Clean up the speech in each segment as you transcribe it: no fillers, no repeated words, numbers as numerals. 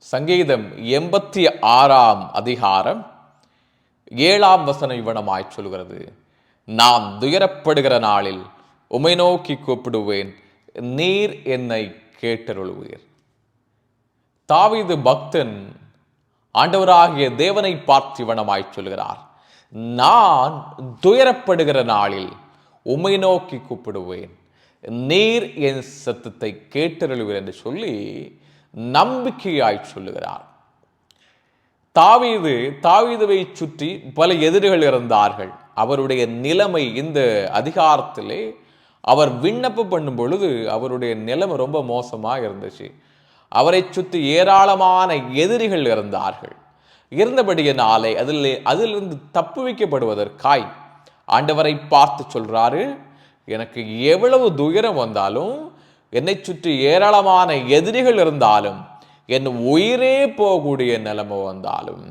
சங்கீதம் 86 அதிகாரம் 7 இவ்வனமாய் சொல்கிறது. நான் துயரப்படுகிற நாளில் உம்மை நோக்கி கூப்பிடுவேன், நீர் என்னை கேட்டருளுவீர். தாவீது பக்தன் ஆண்டவராகிய தேவனை பார்த்து இவ்வனமாய் சொல்கிறார், நான் துயரப்படுகிற நாளில் உம்மை நோக்கி கூப்பிடுவேன், நீர் என் சத்தத்தை கேட்டருளுவீர் என்று சொல்லி நம்பிக்கையாய் சொல்லுகிறார். தாவீதுவை சுற்றி பல எதிரிகள் இருந்தார்கள். அவருடைய நிலைமை இந்த அதிகாரத்திலே அவர் விண்ணப்பம் பண்ணும் பொழுது அவருடைய நிலைமை ரொம்ப மோசமாக இருந்துச்சு. அவரை சுற்றி ஏராளமான எதிரிகள் இருந்தார்கள். இருந்தபடியினாலே அதிலிருந்து தப்புவிக்கப்படுவதற்காய் ஆண்டவரை பார்த்து சொல்றாரு, எனக்கு எவ்வளவு துயரம் வந்தாலும், என்னை சுற்றி ஏராளமான எதிரிகள் இருந்தாலும், என் உயிரே போகக்கூடிய நிலைமை வந்தாலும்,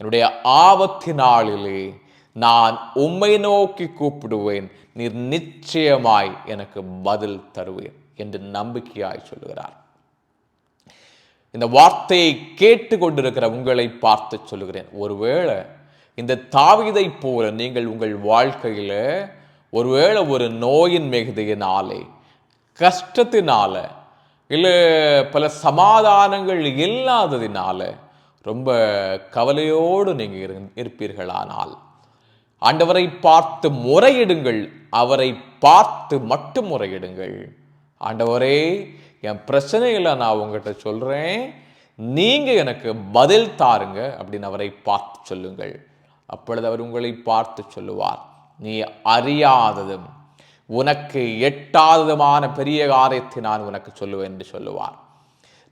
என்னுடைய ஆபத்தினாளிலே நான் உம்மை நோக்கி கூப்பிடுவேன், நீர் நிச்சயமாய் எனக்கு பதில் தருவேன் என்று நம்பிக்கையாய் சொல்லுகிறார். இந்த வார்த்தையை கேட்டு கொண்டிருக்கிற உங்களை பார்த்து சொல்லுகிறேன், ஒருவேளை இந்த தாவீதை போல நீங்கள் உங்கள் வாழ்க்கையில ஒருவேளை ஒரு நோயின் மிகுதியினாலே, கஷ்டத்தினால, இல்லை பல சமாதானங்கள் இல்லாததினால ரொம்ப கவலையோடு நீங்கள் இருப்பீர்களானால் ஆண்டவரை பார்த்து முறையிடுங்கள். அவரை பார்த்து மட்டும் முறையிடுங்கள். ஆண்டவரே, என் பிரச்சனைகளை நான் உங்ககிட்ட சொல்றேன், நீங்க எனக்கு பதில் தாருங்க அப்படின்னு அவரை பார்த்து சொல்லுங்கள். அப்பொழுது அவர் உங்களை பார்த்து சொல்லுவார், நீ அறியாததும் உனக்கு எட்டாததுமான பெரிய காரியத்தை நான் உனக்கு சொல்லுவேன் என்று சொல்லுவார்.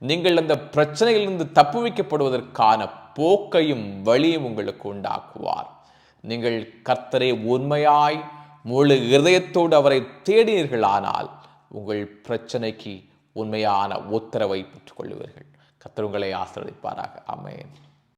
நீங்கள் அந்த பிரச்சனையிலிருந்து தப்புவிக்கப்படுவதற்கான போக்கையும் வழியும் உங்களுக்கு உண்டாக்குவார். நீங்கள் கர்த்தரை உண்மையாய் முழு இதயத்தோடு அவரை தேடினீர்களானால் உங்கள் பிரச்சனைக்கு உண்மையான உத்தரவை பெற்றுக் கொள்ளுவீர்கள். கர்த்தர் உங்களை ஆசீர்வதிப்பாராக. ஆமென்.